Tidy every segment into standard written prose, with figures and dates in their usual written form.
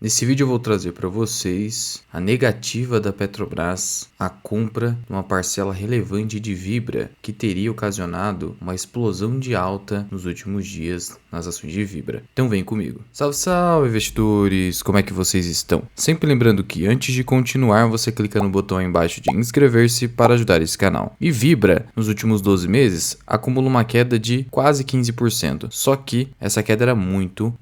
Nesse vídeo eu vou trazer para vocês a negativa da Petrobras à compra de uma parcela relevante de Vibra, que teria ocasionado uma explosão de alta nos últimos dias nas ações de Vibra. Então vem comigo. Salve, salve, investidores! Como é que vocês estão? Sempre lembrando que antes de continuar, você clica no botão aí embaixo de inscrever-se para ajudar esse canal. E Vibra, nos últimos 12 meses, acumula uma queda de quase 15%. Só que essa queda era muito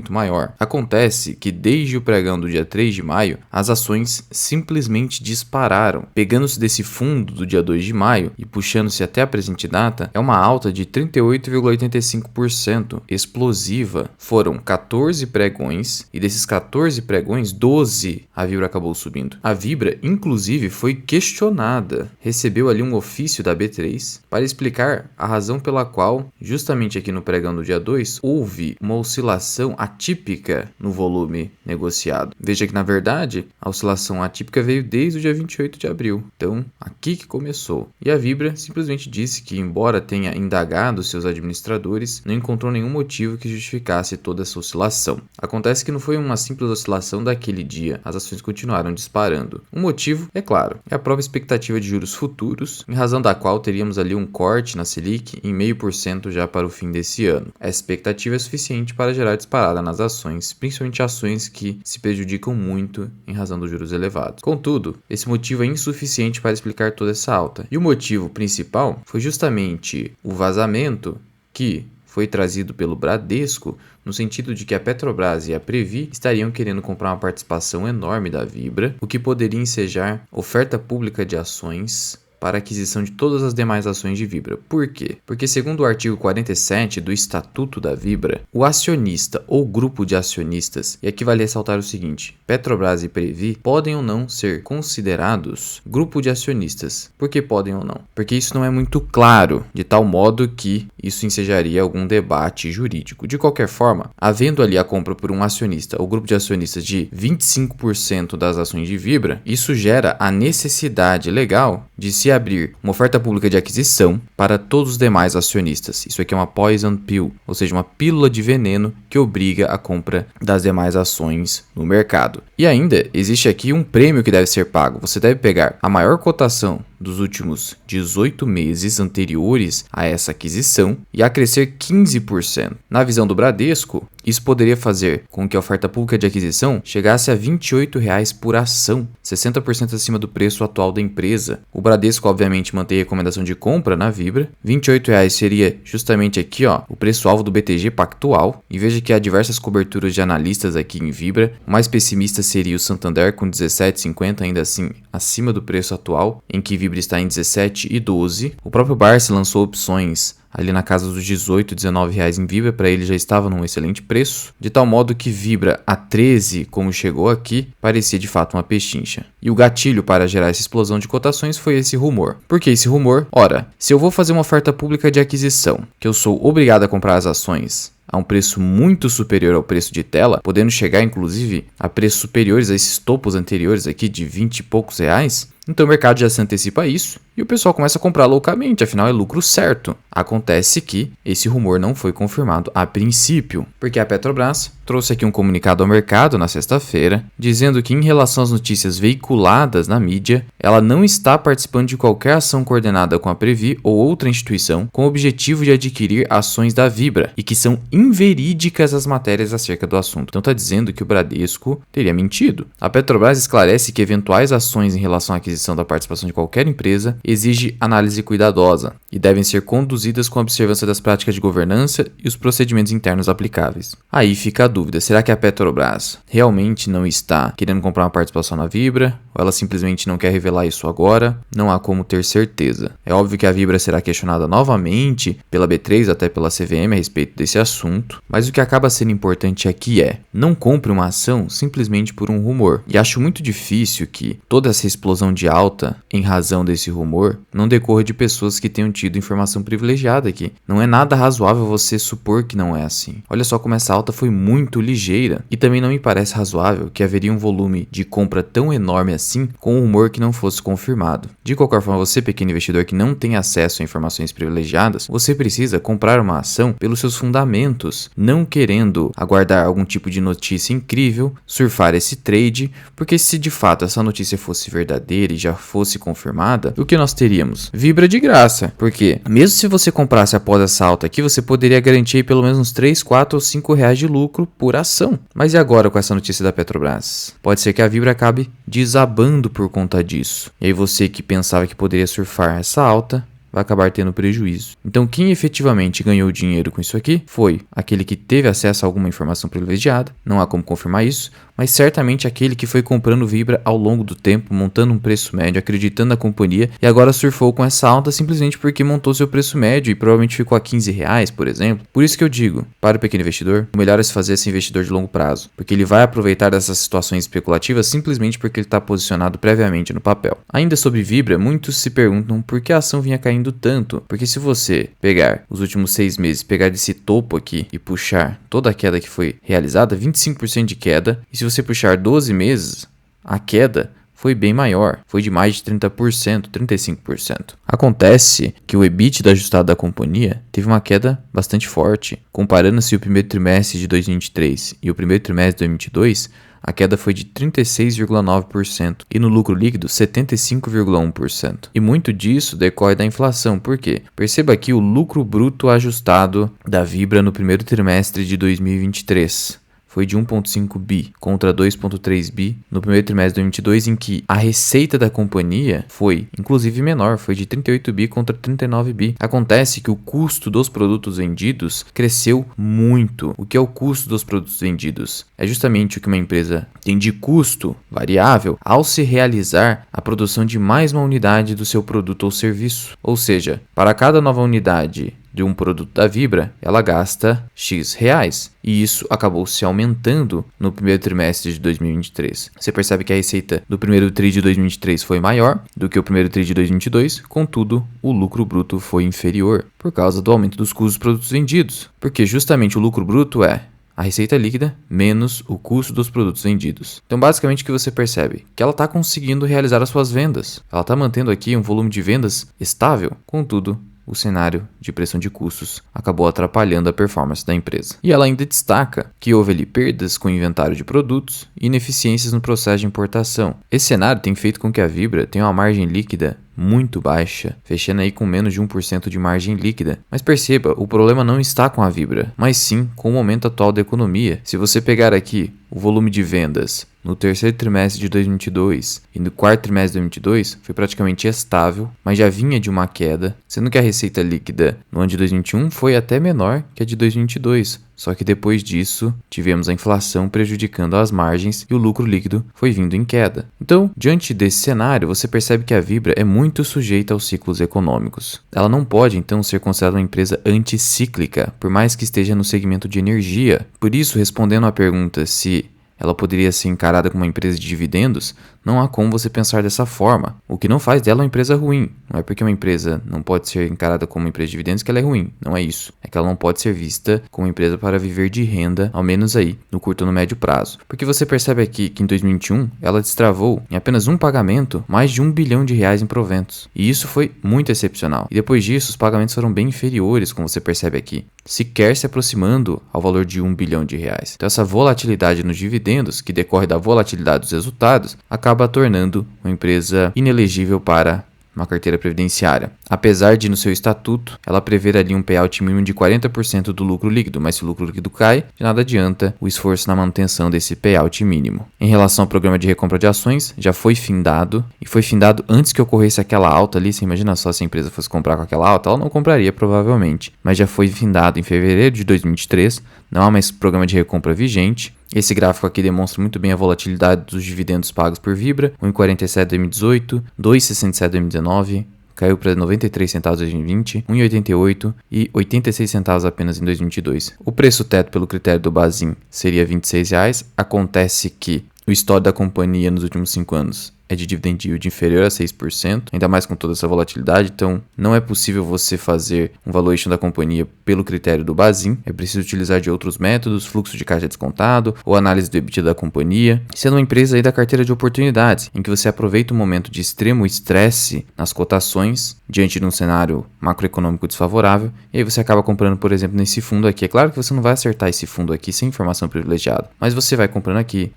maior. Acontece que desde o pregão do dia 3 de maio, as ações simplesmente dispararam. Pegando-se desse fundo do dia 2 de maio e puxando-se até a presente data, é uma alta de 38,85%, explosiva. Foram 14 pregões e desses 14 pregões, 12 a Vibra acabou subindo. A Vibra, inclusive, foi questionada, recebeu ali um ofício da B3 para explicar a razão pela qual, justamente aqui no pregão do dia 2, houve uma oscilação atípica no volume negociado. Veja que, na verdade, a oscilação atípica veio desde o dia 28 de abril. Então, aqui que começou. E a Vibra simplesmente disse que, embora tenha indagado seus administradores, não encontrou nenhum motivo que justificasse toda essa oscilação. Acontece que não foi uma simples oscilação daquele dia. As ações continuaram disparando. O motivo, é claro, é a própria expectativa de juros futuros, em razão da qual teríamos ali um corte na Selic em 0,5% já para o fim desse ano. Essa expectativa é suficiente para gerar disparada nas ações, principalmente ações que se prejudicam muito em razão dos juros elevados. Contudo, esse motivo é insuficiente para explicar toda essa alta. E o motivo principal foi justamente o vazamento que foi trazido pelo Bradesco, no sentido de que a Petrobras e a Previ estariam querendo comprar uma participação enorme da Vibra, o que poderia ensejar oferta pública de ações para a aquisição de todas as demais ações de Vibra. Por quê? Porque, segundo o artigo 47 do Estatuto da Vibra, o acionista ou grupo de acionistas, e aqui vale ressaltar o seguinte: Petrobras e Previ podem ou não ser considerados grupo de acionistas. Por que podem ou não? Porque isso não é muito claro, de tal modo que isso ensejaria algum debate jurídico. De qualquer forma, havendo ali a compra por um acionista ou grupo de acionistas de 25% das ações de Vibra, isso gera a necessidade legal de se abrir uma oferta pública de aquisição para todos os demais acionistas. Isso aqui é uma poison pill, ou seja, uma pílula de veneno que obriga a compra das demais ações no mercado. E ainda existe aqui um prêmio que deve ser pago. Você deve pegar a maior cotação dos últimos 18 meses anteriores a essa aquisição e acrescer 15%. Na visão do Bradesco, isso poderia fazer com que a oferta pública de aquisição chegasse a R$ 28,00 por ação, 60% acima do preço atual da empresa. O Bradesco, obviamente, mantém a recomendação de compra na Vibra. R$ 28,00 seria justamente aqui, o preço-alvo do BTG Pactual. E veja que há diversas coberturas de analistas aqui em Vibra. O mais pessimista seria o Santander com 17,50, ainda assim acima do preço atual, em que Vibra está em 17,12. O próprio Barça lançou opções ali na casa dos 18, 19 reais em Vibra, para ele já estava num excelente preço, de tal modo que Vibra a 13, como chegou aqui, parecia de fato uma pechincha. E o gatilho para gerar essa explosão de cotações foi esse rumor. Por que esse rumor? Ora, se eu vou fazer uma oferta pública de aquisição, que eu sou obrigado a comprar as ações a um preço muito superior ao preço de tela, podendo chegar inclusive a preços superiores a esses topos anteriores aqui de 20 e poucos reais, então o mercado já se antecipa a isso e o pessoal começa a comprar loucamente, afinal é lucro certo. Acontece que esse rumor não foi confirmado a princípio, porque a Petrobras trouxe aqui um comunicado ao mercado na sexta-feira, dizendo que em relação às notícias veiculadas na mídia, ela não está participando de qualquer ação coordenada com a Previ ou outra instituição com o objetivo de adquirir ações da Vibra e que são inverídicas as matérias acerca do assunto. Então está dizendo que o Bradesco teria mentido. A Petrobras esclarece que eventuais ações em relação à aquisição da participação de qualquer empresa exige análise cuidadosa e devem ser conduzidas com observância das práticas de governança e os procedimentos internos aplicáveis. Aí fica a dúvida: será que a Petrobras realmente não está querendo comprar uma participação na Vibra? Ou ela simplesmente não quer revelar isso agora? Não há como ter certeza. É óbvio que a Vibra será questionada novamente pela B3, até pela CVM, a respeito desse assunto, mas o que acaba sendo importante aqui é: não compre uma ação simplesmente por um rumor. E acho muito difícil que toda essa explosão de alta em razão desse rumor não decorra de pessoas que tenham tido informação privilegiada aqui. Não é nada razoável você supor que não é assim. Olha só como essa alta foi muito muito ligeira e também não me parece razoável que haveria um volume de compra tão enorme assim com um rumor que não fosse confirmado. De qualquer forma, você, pequeno investidor que não tem acesso a informações privilegiadas, você precisa comprar uma ação pelos seus fundamentos, não querendo aguardar algum tipo de notícia incrível, surfar esse trade, porque se de fato essa notícia fosse verdadeira e já fosse confirmada, o que nós teríamos? Vibra de graça, porque mesmo se você comprasse após essa alta aqui, você poderia garantir aí pelo menos uns 3, 4 ou 5 reais de lucro por ação. Mas e agora com essa notícia da Petrobras? Pode ser que a Vibra acabe desabando por conta disso. E aí você que pensava que poderia surfar essa alta, vai acabar tendo prejuízo. Então quem efetivamente ganhou dinheiro com isso aqui foi aquele que teve acesso a alguma informação privilegiada, não há como confirmar isso, mas certamente aquele que foi comprando Vibra ao longo do tempo, montando um preço médio, acreditando na companhia e agora surfou com essa alta simplesmente porque montou seu preço médio e provavelmente ficou a 15 reais, por exemplo. Por isso que eu digo, para o pequeno investidor, o melhor é se fazer esse investidor de longo prazo, porque ele vai aproveitar dessas situações especulativas simplesmente porque ele está posicionado previamente no papel. Ainda sobre Vibra, muitos se perguntam por que a ação vinha caindo tanto, porque se você pegar os últimos 6 meses, pegar desse topo aqui e puxar toda a queda que foi realizada, 25% de queda, e se você puxar 12 meses, a queda foi bem maior, foi de mais de 30%, 35%. Acontece que o EBITDA ajustado da companhia teve uma queda bastante forte. Comparando-se o primeiro trimestre de 2023 e o primeiro trimestre de 2022, a queda foi de 36,9% e no lucro líquido 75,1%. E muito disso decorre da inflação. Por quê? Perceba aqui o lucro bruto ajustado da Vibra no primeiro trimestre de 2023. Foi de 1,5 bi contra 2,3 bi no primeiro trimestre de 2022, em que a receita da companhia foi, inclusive, menor, foi de 38 bi contra 39 bi. Acontece que o custo dos produtos vendidos cresceu muito. O que é o custo dos produtos vendidos? É justamente o que uma empresa tem de custo variável ao se realizar a produção de mais uma unidade do seu produto ou serviço. Ou seja, para cada nova unidade de um produto da Vibra, ela gasta X reais. E isso acabou se aumentando no primeiro trimestre de 2023. Você percebe que a receita do primeiro tri de 2023 foi maior do que o primeiro tri de 2022, contudo, o lucro bruto foi inferior por causa do aumento dos custos dos produtos vendidos. Porque justamente o lucro bruto é a receita líquida menos o custo dos produtos vendidos. Então, basicamente, o que você percebe? Que ela está conseguindo realizar as suas vendas. Ela está mantendo aqui um volume de vendas estável, contudo, o cenário de pressão de custos acabou atrapalhando a performance da empresa. E ela ainda destaca que houve ali perdas com o inventário de produtos e ineficiências no processo de importação. Esse cenário tem feito com que a Vibra tenha uma margem líquida muito baixa, fechando aí com menos de 1% de margem líquida. Mas perceba, o problema não está com a Vibra, mas sim com o momento atual da economia. Se você pegar aqui o volume de vendas no terceiro trimestre de 2022 e no quarto trimestre de 2022 foi praticamente estável, mas já vinha de uma queda, sendo que a receita líquida no ano de 2021 foi até menor que a de 2022. Só que depois disso, tivemos a inflação prejudicando as margens e o lucro líquido foi vindo em queda. Então, diante desse cenário, você percebe que a Vibra é muito sujeita aos ciclos econômicos. Ela não pode, então, ser considerada uma empresa anticíclica, por mais que esteja no segmento de energia. Por isso, respondendo à pergunta se ela poderia ser encarada como uma empresa de dividendos, não há como você pensar dessa forma. O que não faz dela uma empresa ruim. Não é porque uma empresa não pode ser encarada como uma empresa de dividendos que ela é ruim. Não é isso. É que ela não pode ser vista como uma empresa para viver de renda, ao menos aí, no curto ou no médio prazo. Porque você percebe aqui que em 2021, ela destravou em apenas um pagamento mais de 1 bilhão de reais em proventos. E isso foi muito excepcional. E depois disso, os pagamentos foram bem inferiores, como você percebe aqui, sequer se aproximando ao valor de 1 bilhão de reais. Então essa volatilidade nos dividendos, que decorre da volatilidade dos resultados, acaba tornando uma empresa inelegível para uma carteira previdenciária. Apesar de, no seu estatuto, ela prever ali um payout mínimo de 40% do lucro líquido, mas se o lucro líquido cai, de nada adianta o esforço na manutenção desse payout mínimo. Em relação ao programa de recompra de ações, já foi findado, e foi findado antes que ocorresse aquela alta ali. Você imagina só se a empresa fosse comprar com aquela alta, ela não compraria provavelmente, mas já foi findado em fevereiro de 2023, não há mais programa de recompra vigente. Esse gráfico aqui demonstra muito bem a volatilidade dos dividendos pagos por Vibra, 1,47 em 2018, 2,67 em 2019, caiu para 93 centavos em 2020, 1,88 e 86 centavos apenas em 2022. O preço teto pelo critério do Bazin seria R$ 26. Acontece que o histórico da companhia nos últimos 5 anos é de dividend yield inferior a 6%, ainda mais com toda essa volatilidade, então não é possível você fazer um valuation da companhia pelo critério do Bazin, é preciso utilizar de outros métodos, fluxo de caixa descontado ou análise do EBITDA da companhia, sendo uma empresa aí da carteira de oportunidades, em que você aproveita um momento de extremo estresse nas cotações, diante de um cenário macroeconômico desfavorável, e aí você acaba comprando, por exemplo, nesse fundo aqui. É claro que você não vai acertar esse fundo aqui sem informação privilegiada, mas você vai comprando aqui,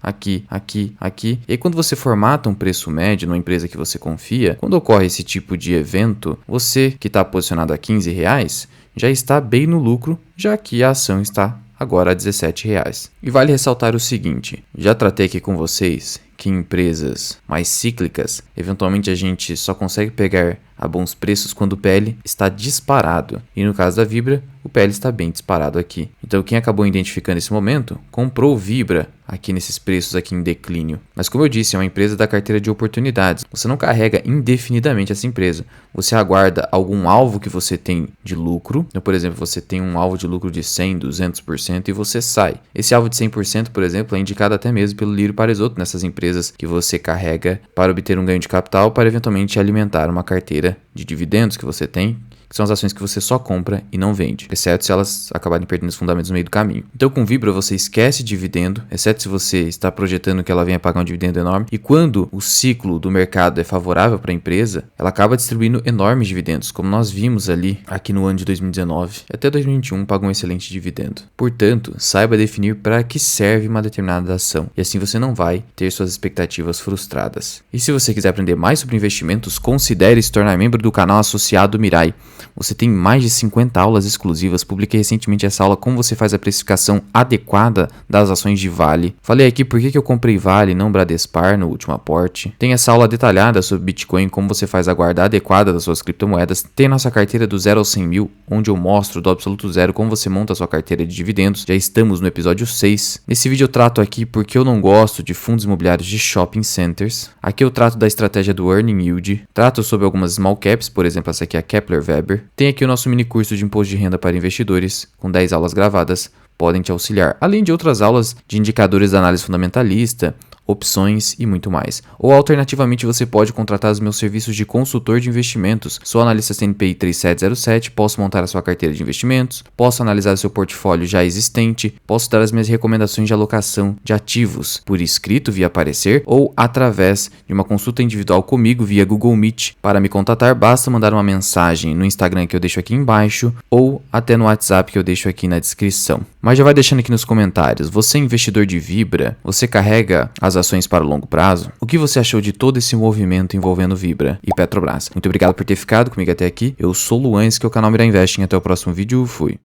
e aí quando você formata um preço médio numa empresa que você confia, quando ocorre esse tipo de evento, você que está posicionado a R$15 já está bem no lucro, já que a ação está agora a R$17. E vale ressaltar o seguinte, já tratei aqui com vocês que em empresas mais cíclicas, eventualmente a gente só consegue pegar a bons preços quando o PL está disparado. E no caso da Vibra, o PL está bem disparado aqui. Então quem acabou identificando esse momento, comprou Vibra aqui nesses preços aqui em declínio. Mas como eu disse, é uma empresa da carteira de oportunidades. Você não carrega indefinidamente essa empresa. Você aguarda algum alvo que você tem de lucro. Então, por exemplo, você tem um alvo de lucro de 100%, 200% e você sai. Esse alvo de 100%, por exemplo, é indicado até mesmo pelo Lírio Paresoto nessas empresas que você carrega para obter um ganho de capital para eventualmente alimentar uma carteira de dividendos que você tem, que são as ações que você só compra e não vende, exceto se elas acabarem perdendo os fundamentos no meio do caminho. Então com Vibra você esquece dividendo, exceto se você está projetando que ela venha pagar um dividendo enorme, e quando o ciclo do mercado é favorável para a empresa, ela acaba distribuindo enormes dividendos, como nós vimos ali aqui no ano de 2019, até 2021 pagou um excelente dividendo. Portanto, saiba definir para que serve uma determinada ação, e assim você não vai ter suas expectativas frustradas. E se você quiser aprender mais sobre investimentos, considere se tornar membro do canal associado Mirai. Você tem mais de 50 aulas exclusivas. Publiquei recentemente essa aula como você faz a precificação adequada das ações de Vale. Falei aqui por que eu comprei Vale e não Bradespar no último aporte. Tem essa aula detalhada sobre Bitcoin, como você faz a guarda adequada das suas criptomoedas. Tem nossa carteira do 0 ao 100 mil, onde eu mostro do absoluto zero como você monta a sua carteira de dividendos. Já estamos no episódio 6. Nesse vídeo eu trato aqui porque eu não gosto de fundos imobiliários de shopping centers. Aqui eu trato da estratégia do Earning Yield. Trato sobre algumas small caps, por exemplo essa aqui é a Kepler Weber. Tem aqui o nosso mini curso de imposto de renda para investidores, com 10 aulas gravadas, podem te auxiliar, além de outras aulas de indicadores da análise fundamentalista, opções e muito mais. Ou alternativamente você pode contratar os meus serviços de consultor de investimentos. Sou analista CNPI 3707, posso montar a sua carteira de investimentos, posso analisar o seu portfólio já existente, posso dar as minhas recomendações de alocação de ativos por escrito via parecer ou através de uma consulta individual comigo via Google Meet. Para me contatar basta mandar uma mensagem no Instagram que eu deixo aqui embaixo ou até no WhatsApp que eu deixo aqui na descrição. Mas já vai deixando aqui nos comentários, você é investidor de Vibra? Você carrega as ações para o longo prazo? O que você achou de todo esse movimento envolvendo Vibra e Petrobras? Muito obrigado por ter ficado comigo até aqui. Eu sou o Luan, esse que é o canal Mirai Investing. Até o próximo vídeo. Fui.